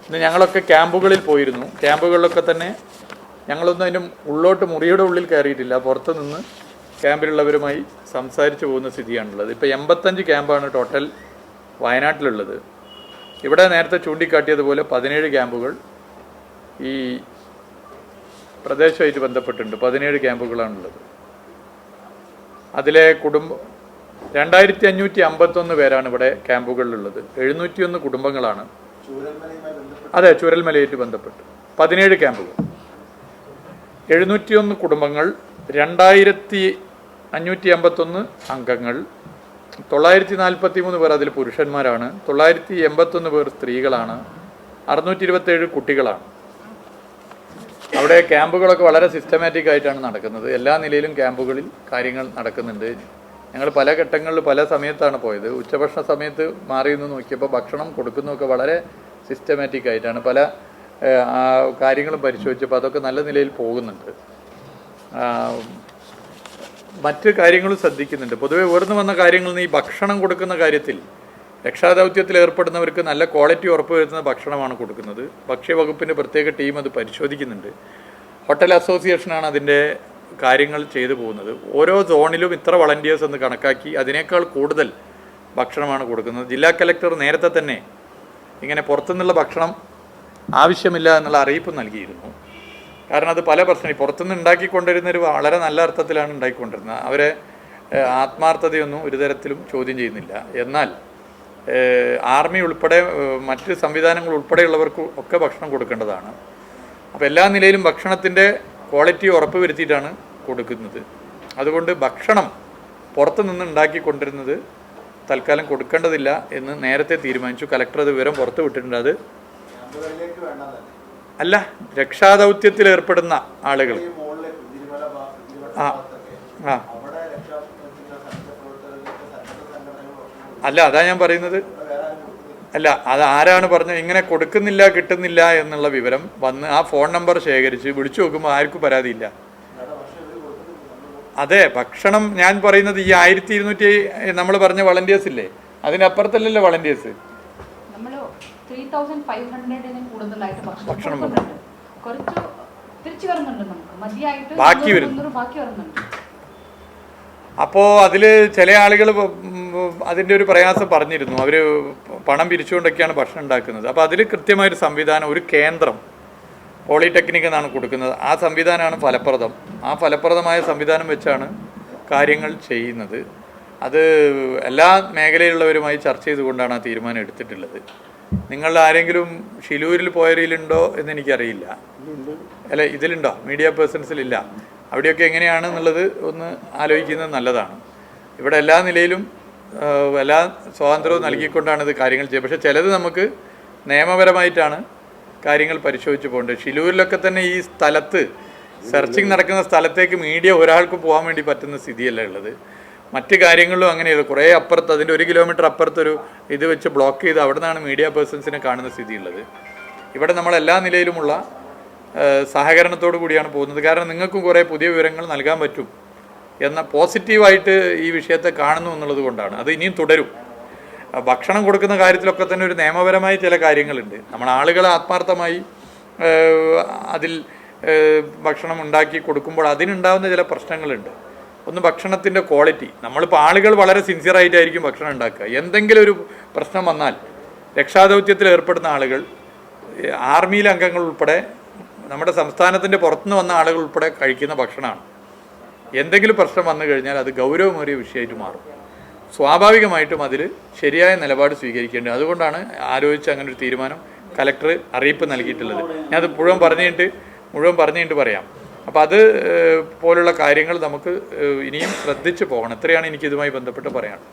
ഇന്ന് ഞങ്ങളൊക്കെ ക്യാമ്പുകളിൽ പോയിരുന്നു. ക്യാമ്പുകളിലൊക്കെ തന്നെ ഞങ്ങളൊന്നും അതിൻ്റെ ഉള്ളോട്ട് മുറിയുടെ ഉള്ളിൽ കയറിയിട്ടില്ല. പുറത്ത് നിന്ന് ക്യാമ്പിലുള്ളവരുമായി സംസാരിച്ച് പോകുന്ന സ്ഥിതിയാണുള്ളത്. ഇപ്പോൾ 85 ക്യാമ്പാണ് ടോട്ടൽ വയനാട്ടിലുള്ളത്. ഇവിടെ നേരത്തെ ചൂണ്ടിക്കാട്ടിയതുപോലെ 17 ക്യാമ്പുകൾ ഈ പ്രദേശമായിട്ട് ബന്ധപ്പെട്ടുണ്ട്. 17 ക്യാമ്പുകളാണുള്ളത്. അതിലെ 2551 പേരാണ് ഇവിടെ ക്യാമ്പുകളിലുള്ളത്. 701 കുടുംബങ്ങളാണ്. അതെ, ചൂരൽമലയായിട്ട് ബന്ധപ്പെട്ട് 17 ക്യാമ്പുകൾ, 701 കുടുംബങ്ങൾ, 2551 അംഗങ്ങൾ, 943 പേർ അതിൽ പുരുഷന്മാരാണ്, 981 പേർ സ്ത്രീകളാണ്, 627 കുട്ടികളാണ്. അവിടെ ക്യാമ്പുകളൊക്കെ വളരെ സിസ്റ്റമാറ്റിക് ആയിട്ടാണ് നടക്കുന്നത്. എല്ലാ നിലയിലും ക്യാമ്പുകളിൽ കാര്യങ്ങൾ നടക്കുന്നുണ്ട്. ഞങ്ങൾ പല ഘട്ടങ്ങളിൽ പല സമയത്താണ് പോയത്. ഉച്ചഭക്ഷണ സമയത്ത് മാറി നിന്ന് നോക്കിയപ്പോൾ ഭക്ഷണം കൊടുക്കുന്നതൊക്കെ വളരെ സിസ്റ്റമാറ്റിക് ആയിട്ടാണ്. പല കാര്യങ്ങളും പരിശോധിച്ചപ്പോൾ അതൊക്കെ നല്ല നിലയിൽ പോകുന്നുണ്ട്. മറ്റ് കാര്യങ്ങളും ശ്രദ്ധിക്കുന്നുണ്ട്. പൊതുവെ ഉയർന്നു വന്ന കാര്യങ്ങളിൽ നിന്ന് ഈ ഭക്ഷണം കൊടുക്കുന്ന കാര്യത്തിൽ രക്ഷാദൗത്യത്തിൽ ഏർപ്പെടുന്നവർക്ക് നല്ല ക്വാളിറ്റി ഉറപ്പുവരുത്തുന്ന ഭക്ഷണമാണ് കൊടുക്കുന്നത്. ഭക്ഷ്യവകുപ്പിൻ്റെ പ്രത്യേക ടീം അത് പരിശോധിക്കുന്നുണ്ട്. ഹോട്ടൽ അസോസിയേഷനാണ് അതിൻ്റെ കാര്യങ്ങൾ ചെയ്തു പോകുന്നത്. ഓരോ സോണിലും ഇത്ര വളണ്ടിയേഴ്സ് എന്ന് കണക്കാക്കി അതിനേക്കാൾ കൂടുതൽ ഭക്ഷണമാണ് കൊടുക്കുന്നത്. ജില്ലാ കലക്ടർ നേരത്തെ തന്നെ ഇങ്ങനെ പുറത്തുനിന്നുള്ള ഭക്ഷണം ആവശ്യമില്ല എന്നുള്ള അറിയിപ്പ് നൽകിയിരുന്നു. കാരണം അത് പല പ്രശ്നം പുറത്തുനിന്ന് ഉണ്ടാക്കിക്കൊണ്ടിരുന്നൊരു വളരെ നല്ല അർത്ഥത്തിലാണ് ഉണ്ടാക്കിക്കൊണ്ടിരുന്നത്. അവരെ ആത്മാർത്ഥതയൊന്നും ഒരു തരത്തിലും ചോദ്യം ചെയ്യുന്നില്ല. എന്നാൽ ആർമി ഉൾപ്പെടെ മറ്റ് സംവിധാനങ്ങൾ ഉൾപ്പെടെയുള്ളവർക്ക് ഒക്കെ ഭക്ഷണം കൊടുക്കേണ്ടതാണ്. അപ്പോൾ എല്ലാ നിലയിലും ഭക്ഷണത്തിൻ്റെ ക്വാളിറ്റി ഉറപ്പ് വരുത്തിയിട്ടാണ് കൊടുക്കുന്നത്. അതുകൊണ്ട് ഭക്ഷണം പുറത്തു നിന്ന് ഉണ്ടാക്കിക്കൊണ്ടിരുന്നത് തൽക്കാലം കൊടുക്കേണ്ടതില്ല എന്ന് നേരത്തെ തീരുമാനിച്ചു. കലക്ടർ അത് വിവരം പുറത്തു വിട്ടിട്ടുണ്ട്. അത് അല്ല, രക്ഷാദൗത്യത്തിൽ ഏർപ്പെടുന്ന ആളുകൾ അല്ല, അതാ ഞാൻ പറയുന്നത്. അല്ല, അത് ആരാണ് പറഞ്ഞത് ഇങ്ങനെ കൊടുക്കുന്നില്ല കിട്ടുന്നില്ല എന്നുള്ള വിവരം വന്ന് ആ ഫോൺ നമ്പർ ശേഖരിച്ച് വിളിച്ചു നോക്കുമ്പോൾ ആർക്കും പരാതിയില്ല. അതെ, ഭക്ഷണം ഞാൻ പറയുന്നത് ഈ 1200 നമ്മൾ പറഞ്ഞ വളണ്ടിയേഴ്സ് ഇല്ലേ, അതിനപ്പുറത്തല്ലല്ലോ വളണ്ടിയേഴ്സ്. ഭക്ഷണം ബാക്കി വരുന്നു. അപ്പോൾ അതിൽ ചില ആളുകൾ അതിൻ്റെ ഒരു പ്രയാസം പറഞ്ഞിരുന്നു. അവർ പണം പിരിച്ചുകൊണ്ടൊക്കെയാണ് ഭക്ഷണം ഉണ്ടാക്കുന്നത്. അപ്പോൾ അതിൽ കൃത്യമായൊരു സംവിധാനം, ഒരു കേന്ദ്രം പോളിടെക്നിക് എന്നാണ് കൊടുക്കുന്നത്. ആ സംവിധാനമാണ് ഫലപ്രദം. ആ ഫലപ്രദമായ സംവിധാനം വെച്ചാണ് കാര്യങ്ങൾ ചെയ്യുന്നത്. അത് എല്ലാ മേഖലയിലുള്ളവരുമായി ചർച്ച ചെയ്തുകൊണ്ടാണ് ആ തീരുമാനം എടുത്തിട്ടുള്ളത്. നിങ്ങൾ ആരെങ്കിലും ഷിലൂരിൽ പോയവരിലുണ്ടോ എന്നെനിക്കറിയില്ല. അല്ല, ഇതിലുണ്ടോ? മീഡിയ പേഴ്സൺസിലില്ല. അവിടെയൊക്കെ എങ്ങനെയാണെന്നുള്ളത് ഒന്ന് ആലോചിക്കുന്നത് നല്ലതാണ്. ഇവിടെ എല്ലാ നിലയിലും എല്ലാ സ്വാതന്ത്ര്യവും നൽകിക്കൊണ്ടാണ് ഇത് കാര്യങ്ങൾ ചെയ്യുക. പക്ഷേ ചിലത് നമുക്ക് നിയമപരമായിട്ടാണ് കാര്യങ്ങൾ പരിശോധിച്ച് പോകേണ്ടത്. ഷിലൂരിലൊക്കെ തന്നെ ഈ സ്ഥലത്ത് സെർച്ചിങ് നടക്കുന്ന സ്ഥലത്തേക്ക് മീഡിയ ഒരാൾക്ക് പോകാൻ വേണ്ടി പറ്റുന്ന സ്ഥിതിയല്ല ഉള്ളത്. മറ്റ് കാര്യങ്ങളിലും അങ്ങനെയല്ല. കുറേ അപ്പുറത്ത്, അതിൻ്റെ 1 കിലോമീറ്റർ അപ്പുറത്തൊരു ഇത് വെച്ച് ബ്ലോക്ക് ചെയ്ത് അവിടെ നിന്നാണ് മീഡിയ പേഴ്സൺസിനെ കാണുന്ന സ്ഥിതിയുള്ളത്. ഇവിടെ നമ്മളെല്ലാ നിലയിലുമുള്ള സഹകരണത്തോടു കൂടിയാണ് പോകുന്നത്. കാരണം നിങ്ങൾക്കും കുറേ പുതിയ വിവരങ്ങൾ നൽകാൻ പറ്റും എന്ന പോസിറ്റീവായിട്ട് ഈ വിഷയത്തെ കാണുന്നു എന്നുള്ളത് കൊണ്ടാണ്. അത് ഇനിയും തുടരും. ഭക്ഷണം കൊടുക്കുന്ന കാര്യത്തിലൊക്കെ തന്നെ ഒരു നിയമപരമായ ചില കാര്യങ്ങളുണ്ട്. നമ്മൾ ആളുകളെ ആത്മാർത്ഥമായി അതിൽ ഭക്ഷണം ഉണ്ടാക്കി കൊടുക്കുമ്പോൾ അതിനുണ്ടാകുന്ന ചില പ്രശ്നങ്ങളുണ്ട്. ഒന്ന്, ഭക്ഷണത്തിൻ്റെ ക്വാളിറ്റി. നമ്മളിപ്പോൾ ആളുകൾ വളരെ സിൻസിയറായിട്ടായിരിക്കും ഭക്ഷണം ഉണ്ടാക്കുക. എന്തെങ്കിലും ഒരു പ്രശ്നം വന്നാൽ രക്ഷാദൗത്യത്തിൽ ഏർപ്പെടുന്ന ആളുകൾ, ആർമിയിലെ അംഗങ്ങൾ ഉൾപ്പെടെ, നമ്മുടെ സംസ്ഥാനത്തിൻ്റെ പുറത്തുനിന്ന് വന്ന ആളുകൾ ഉൾപ്പെടെ കഴിക്കുന്ന ഭക്ഷണമാണ്. എന്തെങ്കിലും പ്രശ്നം വന്നു കഴിഞ്ഞാൽ അത് ഗൗരവമേറിയ വിഷയമായിട്ട് മാറും. സ്വാഭാവികമായിട്ടും അതിൽ ശരിയായ നിലപാട് സ്വീകരിക്കേണ്ടത്. അതുകൊണ്ടാണ് ആലോചിച്ച് അങ്ങനെ ഒരു തീരുമാനം കലക്ടർ അറിയിപ്പ് നൽകിയിട്ടുള്ളത്. ഞാനത് മുഴുവൻ പറഞ്ഞിട്ട് പറയാം. അപ്പോൾ അത് പോലുള്ള കാര്യങ്ങൾ നമുക്ക് ഇനിയും ശ്രദ്ധിച്ച് പോകണം. ഇത്രയാണ് എനിക്ക് ഇതുമായി ബന്ധപ്പെട്ട് പറയാനുള്ളത്.